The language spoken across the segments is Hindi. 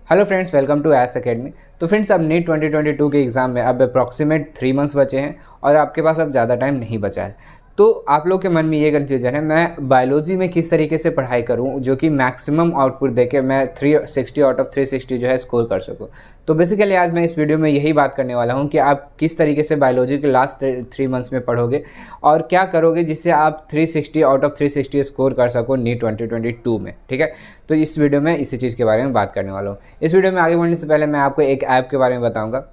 Hello friends, welcome to S academy. तो फ्रेंड्स, अब नीट 2022 के एग्ज़ाम में अब अप्रॉक्सीमेट 3 मंथ्स बचे हैं और आपके पास अब ज़्यादा टाइम नहीं बचा है। तो आप लोग के मन में ये कन्फ्यूजन है, मैं बायोलॉजी में किस तरीके से पढ़ाई करूं जो कि मैक्सिमम आउटपुट देके मैं 360 आउट ऑफ 360 जो है स्कोर कर सकूं। तो बेसिकली आज मैं इस वीडियो में यही बात करने वाला हूं कि आप किस तरीके से बायोलॉजी के लास्ट 3 मंथ्स में पढ़ोगे और क्या करोगे जिससे आप 360 आउट ऑफ 360 स्कोर कर सको नीट 2022 में। ठीक है, तो इस वीडियो में इसी चीज़ के बारे में बात करने वाला हूँ। इस वीडियो में आगे बढ़ने से पहले मैं आपको एक ऐप के बारे में बताऊँगा।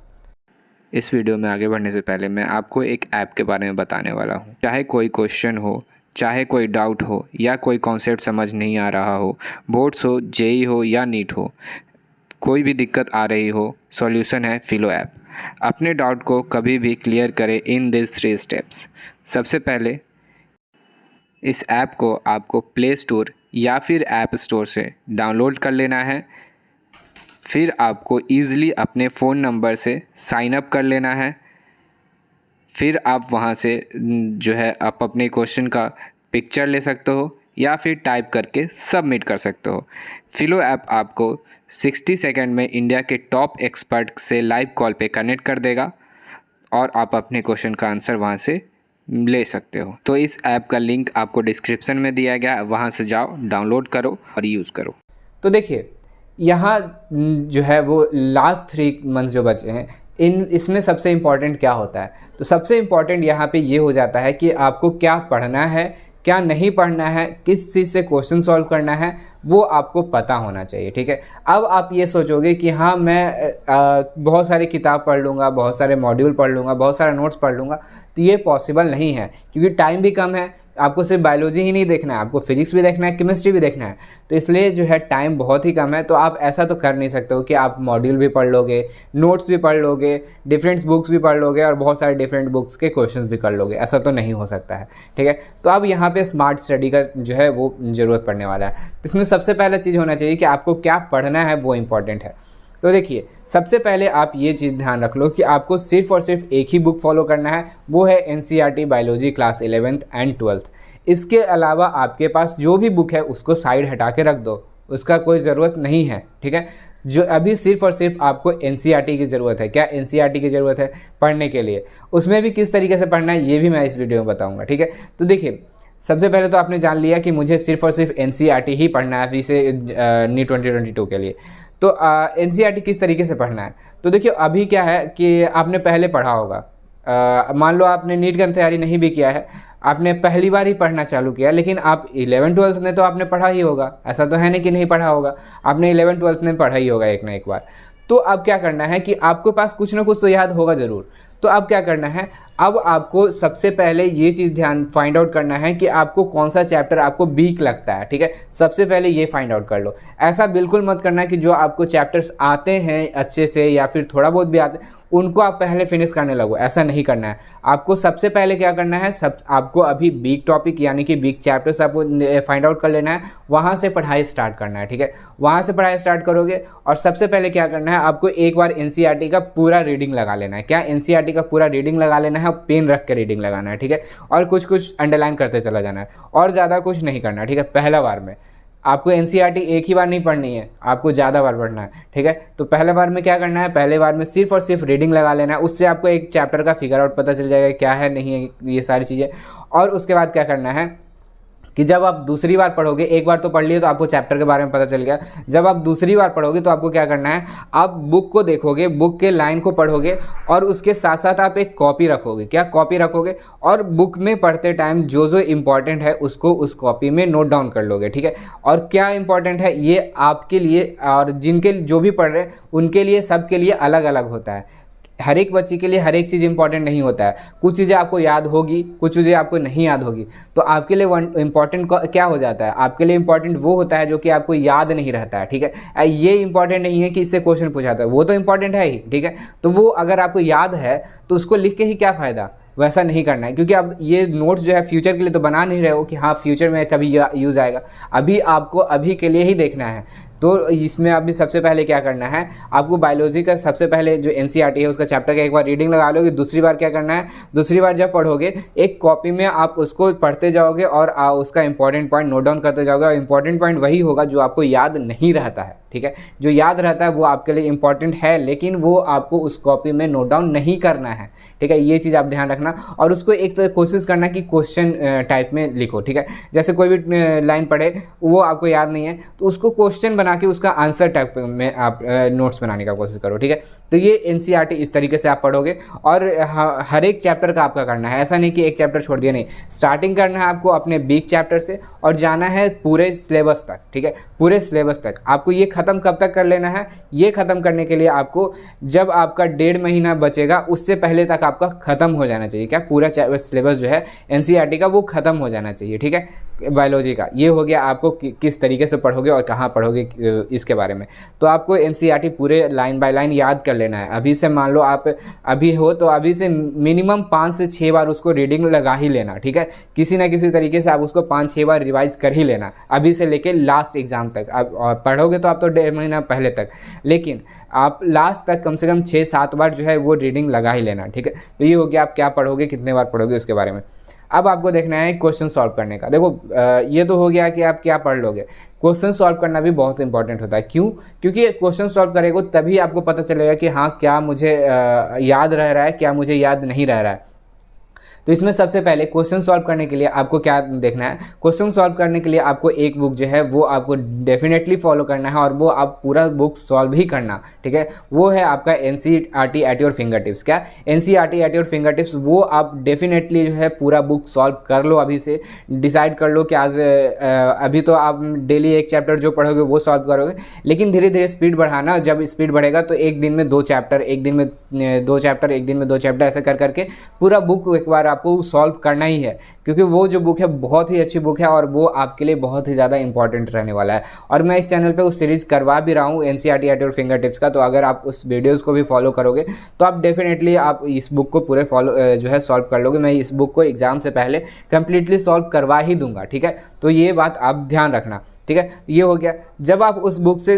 इस वीडियो में आगे बढ़ने से पहले मैं आपको एक ऐप के बारे में बताने वाला हूँ। चाहे कोई क्वेश्चन हो, चाहे कोई डाउट हो या कोई कॉन्सेप्ट समझ नहीं आ रहा हो, बोर्ड्स हो, जेई हो या नीट हो, कोई भी दिक्कत आ रही हो, सॉल्यूशन है फिलो ऐप। अपने डाउट को कभी भी क्लियर करें इन दिस 3 स्टेप्स। सबसे पहले इस ऐप को आपको प्ले स्टोर या फिर ऐप स्टोर से डाउनलोड कर लेना है। फिर आपको ईज़िली अपने फ़ोन नंबर से साइन अप कर लेना है। फिर आप वहाँ से जो है आप अपने क्वेश्चन का पिक्चर ले सकते हो या फिर टाइप करके सबमिट कर सकते हो। फिलो ऐप आपको 60 सेकंड में इंडिया के टॉप एक्सपर्ट से लाइव कॉल पे कनेक्ट कर देगा और आप अपने क्वेश्चन का आंसर वहाँ से ले सकते हो। तो इस ऐप का लिंक आपको डिस्क्रिप्शन में दिया गया है, वहाँ से जाओ, डाउनलोड करो और यूज़ करो। तो देखिए, यहाँ जो है वो लास्ट 3 मंथ जो बचे हैं इसमें सबसे इम्पॉर्टेंट क्या होता है। तो सबसे इम्पॉर्टेंट यहाँ पे ये हो जाता है कि आपको क्या पढ़ना है, क्या नहीं पढ़ना है, किस चीज़ से क्वेश्चन सॉल्व करना है, वो आपको पता होना चाहिए। ठीक है, अब आप ये सोचोगे कि हाँ मैं बहुत सारी किताब पढ़ लूँगा, बहुत सारे मॉड्यूल पढ़ लूँगा, बहुत सारा नोट्स पढ़ लूँगा, तो ये पॉसिबल नहीं है क्योंकि टाइम भी कम है। आपको सिर्फ बायोलॉजी ही नहीं देखना है, आपको फिजिक्स भी देखना है, केमिस्ट्री भी देखना है। तो इसलिए जो है टाइम बहुत ही कम है। तो आप ऐसा तो कर नहीं सकते हो कि आप मॉड्यूल भी पढ़ लोगे, नोट्स भी पढ़ लोगे, डिफरेंट बुक्स भी पढ़ लोगे और बहुत सारे डिफरेंट बुक्स के क्वेश्चंस भी कर लोगे। ऐसा तो नहीं हो सकता है। ठीक है, तो अब यहाँ पे स्मार्ट स्टडी का जो है वो ज़रूरत पड़ने वाला है। तो इसमें सबसे पहला चीज़ होना चाहिए कि आपको क्या पढ़ना है, वो इम्पॉर्टेंट है। तो देखिए, सबसे पहले आप ये चीज़ ध्यान रख लो कि आपको सिर्फ और सिर्फ एक ही बुक फॉलो करना है, वो है NCERT biology class 11th and 12th। इसके अलावा आपके पास जो भी बुक है उसको साइड हटा के रख दो, उसका कोई ज़रूरत नहीं है। ठीक है, जो अभी सिर्फ और सिर्फ आपको एनसीईआरटी की ज़रूरत है। क्या एनसीईआरटी की ज़रूरत है पढ़ने के लिए, उसमें भी किस तरीके से पढ़ना है ये भी मैं इस वीडियो में बताऊँगा। ठीक है, तो देखिए, सबसे पहले तो आपने जान लिया कि मुझे सिर्फ और सिर्फ एनसीईआरटी ही पढ़ना है अभी से नीट 2022 के लिए। तो एनसीईआरटी किस तरीके से पढ़ना है, तो देखिए अभी क्या है कि आपने पहले पढ़ा होगा। मान लो आपने नीट का तैयारी नहीं भी किया है, आपने पहली बार ही पढ़ना चालू किया, लेकिन आप 11th-12th में तो आपने पढ़ा ही होगा। ऐसा तो है नहीं कि नहीं पढ़ा होगा, आपने 11th-12th में पढ़ा ही होगा एक ना एक बार। तो अब क्या करना है कि आपके पास कुछ ना कुछ तो याद होगा ज़रूर। तो अब क्या करना है, अब आपको सबसे पहले ये चीज़ ध्यान फाइंड आउट करना है कि आपको कौन सा चैप्टर आपको वीक लगता है। ठीक है, सबसे पहले ये फाइंड आउट कर लो। ऐसा बिल्कुल मत करना कि जो आपको चैप्टर्स आते हैं अच्छे से या फिर थोड़ा बहुत भी आते हैं उनको आप पहले फिनिश करने लगो, ऐसा नहीं करना है। आपको सबसे पहले क्या करना है, आपको अभी वीक टॉपिक यानी कि वीक चैप्टर्स आपको फाइंड आउट कर लेना है, वहाँ से पढ़ाई स्टार्ट करना है। ठीक है, वहाँ से पढ़ाई स्टार्ट करोगे और सबसे पहले क्या करना है, आपको एक बार एनसीईआरटी का पूरा रीडिंग लगा लेना है। क्या एनसीईआरटी का पूरा रीडिंग लगा लेना है, पेन रख के रीडिंग लगाना है। ठीक है, और कुछ कुछ अंडरलाइन करते चला जाना है और ज़्यादा कुछ नहीं करना है। ठीक है, पहला बार में आपको एनसीईआरटी एक ही बार नहीं पढ़नी है, आपको ज़्यादा बार पढ़ना है। ठीक है, तो पहले बार में क्या करना है, पहले बार में सिर्फ और सिर्फ रीडिंग लगा लेना है। उससे आपको एक चैप्टर का फिगर आउट पता चल जाएगा क्या है नहीं है ये सारी चीज़ें। और उसके बाद क्या करना है कि जब आप दूसरी बार पढ़ोगे, एक बार तो पढ़ लिए तो आपको चैप्टर के बारे में पता चल गया, जब आप दूसरी बार पढ़ोगे तो आपको क्या करना है, आप बुक को देखोगे, बुक के लाइन को पढ़ोगे और उसके साथ साथ आप एक कॉपी रखोगे। क्या कॉपी रखोगे, और बुक में पढ़ते टाइम जो जो इम्पॉर्टेंट है उसको उस कॉपी में नोट डाउन कर लोगे। ठीक है, और क्या इंपॉर्टेंट है ये आपके लिए और जिनके जो भी पढ़ रहे हैं उनके लिए, सबके लिए अलग अलग होता है। हर एक बच्चे के लिए हर एक चीज़ इंपॉर्टेंट नहीं होता है। कुछ चीज़ें आपको याद होगी, कुछ चीज़ें आपको नहीं याद होगी। तो आपके लिए इंपॉर्टेंट क्या हो जाता है, आपके लिए इंपॉर्टेंट वो होता है जो कि आपको याद नहीं रहता है। ठीक है, ये इंपॉर्टेंट नहीं है कि इससे क्वेश्चन पूछाता है, वो तो इंपॉर्टेंट है ही। ठीक है, तो वो अगर आपको याद है तो उसको लिख के ही क्या फ़ायदा, वैसा नहीं करना है। क्योंकि अब ये नोट्स जो है फ्यूचर के लिए तो बना नहीं रहे हो कि हाँ फ्यूचर में कभी यूज़ आएगा। अभी आपको अभी के लिए ही देखना है। तो इसमें अभी सबसे पहले क्या करना है, आपको बायोलॉजी का सबसे पहले जो एनसीईआरटी है उसका चैप्टर का एक बार रीडिंग लगा लोगे। दूसरी बार क्या करना है, दूसरी बार जब पढ़ोगे एक कॉपी में आप उसको पढ़ते जाओगे और उसका इंपॉर्टेंट पॉइंट नोट डाउन करते जाओगे, और इंपॉर्टेंट पॉइंट वही होगा जो आपको याद नहीं रहता है, ठीक है। जो याद रहता है वो आपके लिए इंपॉर्टेंट है, लेकिन वो आपको उस कॉपी में नोट डाउन नहीं करना है, ठीक है। ये चीज़ आप ध्यान रखना, और उसको एक तो कोशिश करना कि क्वेश्चन टाइप में लिखो, ठीक है। जैसे कोई भी लाइन पढ़े वो आपको याद नहीं है तो उसको क्वेश्चन बना के उसका आंसर टाइप में आप नोट्स बनाने का कोशिश करो, ठीक है। तो ये एनसीईआरटी इस तरीके से आप पढ़ोगे, और हर एक चैप्टर का आपका करना है, ऐसा नहीं कि एक चैप्टर छोड़ दिया, नहीं। स्टार्टिंग करना है आपको अपने बिग चैप्टर से और जाना है पूरे सिलेबस तक, ठीक है। पूरे सिलेबस तक आपको ये ख़त्म कब तक कर लेना है, ये ख़त्म करने के लिए आपको जब आपका 1.5 महीना बचेगा उससे पहले तक आपका ख़त्म हो जाना चाहिए, क्या पूरा सिलेबस जो है एनसीईआरटी का वो ख़त्म हो जाना चाहिए, ठीक है। बायोलॉजी का ये हो गया, आपको किस तरीके से पढ़ोगे और कहाँ पढ़ोगे इसके बारे में। तो आपको एनसीईआरटी पूरे लाइन बाय लाइन याद कर लेना है। अभी से मान लो आप अभी हो तो अभी से मिनिमम 5 से 6 बार उसको रीडिंग लगा ही लेना, ठीक है। किसी ना किसी तरीके से आप उसको 5-6 बार रिवाइज कर ही लेना, अभी से लेके लास्ट एग्ज़ाम तक। आप पढ़ोगे तो आप तो 1.5 महीना पहले तक, लेकिन आप लास्ट तक कम से कम 6-7 बार जो है वो रीडिंग लगा ही लेना, ठीक है। तो ये हो गया आप क्या पढ़ोगे, कितने बार पढ़ोगे उसके बारे में। अब आपको देखना है क्वेश्चन सॉल्व करने का। देखो ये तो हो गया कि आप क्या पढ़ लोगे, क्वेश्चन सॉल्व करना भी बहुत इंपॉर्टेंट होता है। क्यों? क्योंकि क्वेश्चन सॉल्व करेगा तभी आपको पता चलेगा कि हाँ क्या मुझे याद रह रहा है, क्या मुझे याद नहीं रह रहा है। तो इसमें सबसे पहले क्वेश्चन सॉल्व करने के लिए आपको क्या देखना है, क्वेश्चन सॉल्व करने के लिए आपको एक बुक जो है वो आपको डेफिनेटली फॉलो करना है, और वो आप पूरा बुक सॉल्व ही करना, ठीक है। वो है आपका NCERT at your finger tips. क्या? NCERT at your finger tips, वो आप डेफिनेटली जो है पूरा बुक सॉल्व कर लो। अभी से डिसाइड कर लो कि आज अभी तो आप डेली एक चैप्टर जो पढ़ोगे वो सॉल्व करोगे, लेकिन धीरे धीरे स्पीड बढ़ाना। जब स्पीड बढ़ेगा तो एक दिन में 2 चैप्टर, एक दिन में 2 चैप्टर, एक दिन में 2 चैप्टर, ऐसे कर करके पूरा बुक एक बार आपको सॉल्व करना ही है, क्योंकि वो जो बुक है बहुत ही अच्छी बुक है और वो आपके लिए बहुत ही ज़्यादा इंपॉर्टेंट रहने वाला है। और मैं इस चैनल पे उस सीरीज़ करवा भी रहा हूँ NCERT at your finger tips का, तो अगर आप उस वीडियोज़ को भी फॉलो करोगे तो आप डेफिनेटली आप इस बुक को पूरे फॉलो जो है सॉल्व कर लोगे। मैं इस बुक को एग्ज़ाम से पहले कंप्लीटली सॉल्व करवा ही दूंगा, ठीक है। तो ये बात आप ध्यान रखना, ठीक है। ये हो गया। जब आप उस बुक से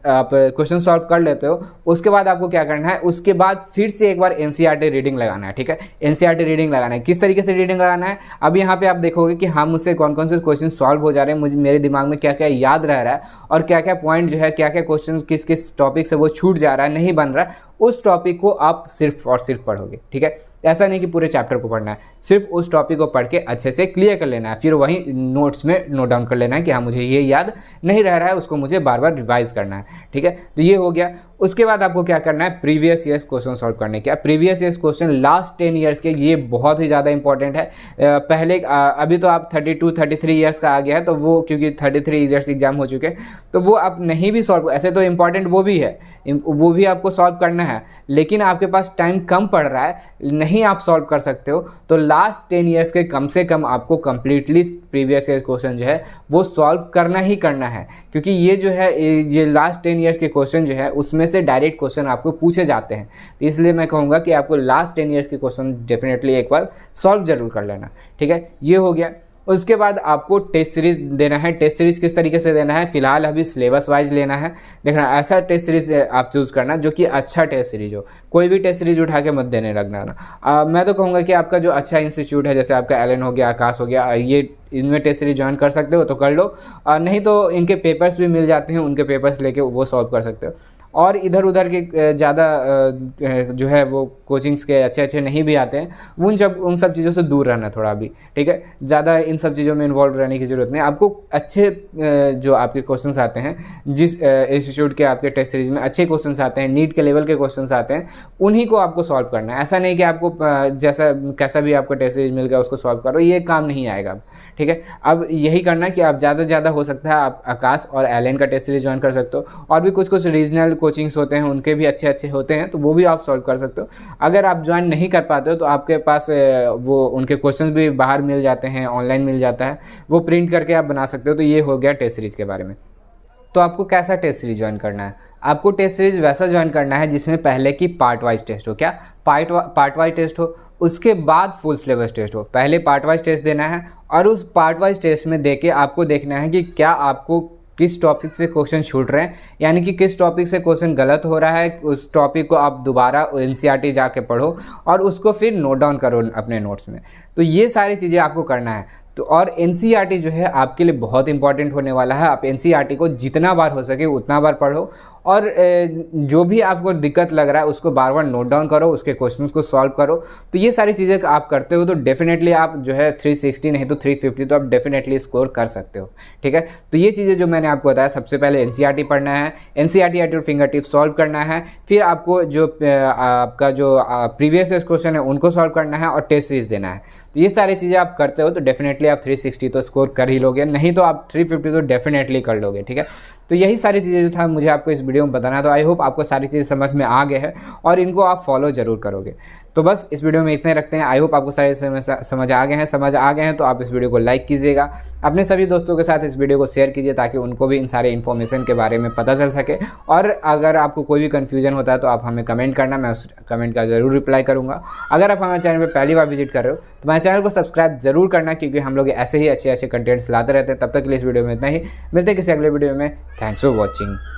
आप क्वेश्चन सॉल्व कर लेते हो, उसके बाद आपको क्या करना है, उसके बाद फिर से एक बार एनसीईआरटी रीडिंग लगाना है, ठीक है। एनसीईआरटी रीडिंग लगाना है। किस तरीके से रीडिंग लगाना है, अब यहाँ पे आप देखोगे कि हाँ मुझसे कौन कौन से क्वेश्चन सॉल्व हो जा रहे हैं, मुझे मेरे दिमाग में क्या क्या याद रह रहा है, और क्या क्या पॉइंट जो है, क्या क्या क्वेश्चन किस किस टॉपिक से वो छूट जा रहा है, नहीं बन रहा है, उस टॉपिक को आप सिर्फ और सिर्फ पढ़ोगे, ठीक है। ऐसा नहीं कि पूरे चैप्टर को पढ़ना है, सिर्फ उस टॉपिक को पढ़ के अच्छे से क्लियर कर लेना है, फिर वही नोट्स में नोट डाउन कर लेना है कि हाँ मुझे ये याद नहीं रह रहा है, उसको मुझे बार बार रिवाइज करना है, ठीक है। तो ये हो गया। उसके बाद आपको क्या करना है, प्रीवियस ईयर्स क्वेश्चन सॉल्व करने के। Previous years question last 10 years के, ये बहुत ही ज़्यादा इंपॉर्टेंट है। पहले अभी तो आप 32-33 ईयर्स का आ गया है, तो वो क्योंकि 33 ईयर्स एग्जाम हो चुके हैं, तो वो आप नहीं भी सॉल्व, ऐसे तो इंपॉर्टेंट वो भी है, वो भी आपको सॉल्व करना है, लेकिन आपके पास टाइम कम पड़ रहा है, नहीं आप सॉल्व कर सकते हो, तो लास्ट 10 ईयर्स के कम से कम आपको कंप्लीटली प्रीवियस ईयर क्वेश्चन जो है वो सॉल्व करना ही करना है। क्योंकि ये जो है ये लास्ट 10 ईयर्स के क्वेश्चन जो है उसमें से डायरेक्ट क्वेश्चन आपको पूछे जाते हैं, तो इसलिए मैं कहूँगा कि आपको लास्ट 10 ईयर्स के क्वेश्चन डेफिनेटली एक बार सॉल्व जरूर कर लेना, ठीक है। ये हो गया। उसके बाद आपको टेस्ट सीरीज देना है। टेस्ट सीरीज किस तरीके से देना है, फिलहाल अभी सिलेबस वाइज लेना है। देखना ऐसा टेस्ट सीरीज आप चूज़ करना जो कि अच्छा टेस्ट सीरीज हो, कोई भी टेस्ट सीरीज उठा के मत देने लगना ना। मैं तो कहूँगा कि आपका जो अच्छा इंस्टीट्यूट है, जैसे आपका एलन हो गया, आकाश हो गया, ये इनमें टेस्ट सीरीज ज्वाइन कर सकते हो तो कर लो, नहीं तो इनके पेपर्स भी मिल जाते हैं, उनके पेपर्स लेके वो सॉल्व कर सकते हो। और इधर उधर के ज़्यादा जो है वो कोचिंग्स के अच्छे नहीं भी आते हैं, उन सब चीज़ों से दूर रहना थोड़ा भी, ठीक है। ज़्यादा इन सब चीज़ों में इन्वॉल्व रहने की ज़रूरत नहीं। आपको अच्छे जो आपके क्वेश्चंस आते हैं, जिस इंस्टीट्यूट के आपके टेस्ट सीरीज में अच्छे क्वेश्चंस आते हैं, नीट के लेवल के क्वेश्चंस आते हैं, उन्हीं को आपको सॉल्व करना है। ऐसा नहीं कि आपको जैसा कैसा भी आपको टेस्ट सीरीज मिल गया उसको सॉल्व करो, ये काम नहीं आएगा, ठीक है। अब यही करना कि आप ज़्यादा से ज़्यादा हो सकता है आप आकाश और एलन का टेस्ट सीरीज ज्वाइन कर सकते हो, और भी कुछ रीजनल कोचिंग्स होते हैं उनके भी अच्छे होते हैं, तो वो भी आप सॉल्व कर सकते हो। अगर आप ज्वाइन नहीं कर पाते हो तो आपके पास वो उनके क्वेश्चंस भी बाहर मिल जाते हैं, ऑनलाइन मिल जाता है, वो प्रिंट करके आप बना सकते हो। तो ये हो गया टेस्ट सीरीज के बारे में। तो आपको कैसा टेस्ट सीरीज ज्वाइन करना है, आपको टेस्ट सीरीज वैसा ज्वाइन करना है जिसमें पहले की पार्ट वाइज टेस्ट हो। क्या? पार्ट वाइज टेस्ट हो, उसके बाद फुल सिलेबस टेस्ट हो। पहले पार्ट वाइज टेस्ट देना है और उस पार्ट वाइज टेस्ट में देके आपको देखना है कि क्या आपको किस टॉपिक से क्वेश्चन छूट रहे हैं, यानी कि किस टॉपिक से क्वेश्चन गलत हो रहा है, उस टॉपिक को आप दोबारा एनसीईआरटी जाके पढ़ो और उसको फिर नोट डाउन करो अपने नोट्स में। तो ये सारी चीज़ें आपको करना है। तो और एनसीईआरटी जो है आपके लिए बहुत इंपॉर्टेंट होने वाला है। आप एनसीईआरटी को जितना बार हो सके उतना बार पढ़ो और जो भी आपको दिक्कत लग रहा है उसको बार बार नोट डाउन करो, उसके क्वेश्चंस को सॉल्व करो। तो ये सारी चीज़ें आप करते हो तो डेफिनेटली आप जो है 360 नहीं तो 350 तो आप डेफिनेटली स्कोर कर सकते हो। ठीक है, तो ये चीज़ें जो मैंने आपको बताया, सबसे पहले एनसीईआरटी पढ़ना है, NCERT at your finger tips solve करना है, फिर आपको जो आपका जो प्रीवियस क्वेश्चन है उनको सॉल्व करना है और टेस्ट सीरीज देना है। तो ये सारी चीज़ें आप करते हो तो डेफिनेटली आप 360 तो स्कोर कर ही लोगे, नहीं तो आप 350 तो डेफिनेटली कर लोगे। ठीक है, तो यही सारी चीज़ें जो था मुझे आपको इस वीडियो में बताना। तो आई होप आपको सारी चीज़ें समझ में आ गए हैं और इनको आप फॉलो ज़रूर करोगे। तो बस इस वीडियो में इतने रखते हैं। आई होप आपको सारे समझ आ गए हैं तो आप इस वीडियो को लाइक कीजिएगा, अपने सभी दोस्तों के साथ इस वीडियो को शेयर कीजिए ताकि उनको भी इन सारे इन्फॉर्मेशन के बारे में पता चल सके। और अगर आपको कोई भी कन्फ्यूजन होता है तो आप हमें कमेंट करना, मैं उस कमेंट का ज़रूर रिप्लाई करूँगा। अगर आप हमारे चैनल पर पहली बार विजिट कर रहे हो तो हमारे चैनल को सब्सक्राइब जरूर करना, क्योंकि हम लोग ऐसे ही अच्छे कंटेंट्स लाते रहते हैं। तब तक के लिए इस वीडियो में इतना ही, मिलते हैं किसी अगले वीडियो में। Thanks for watching.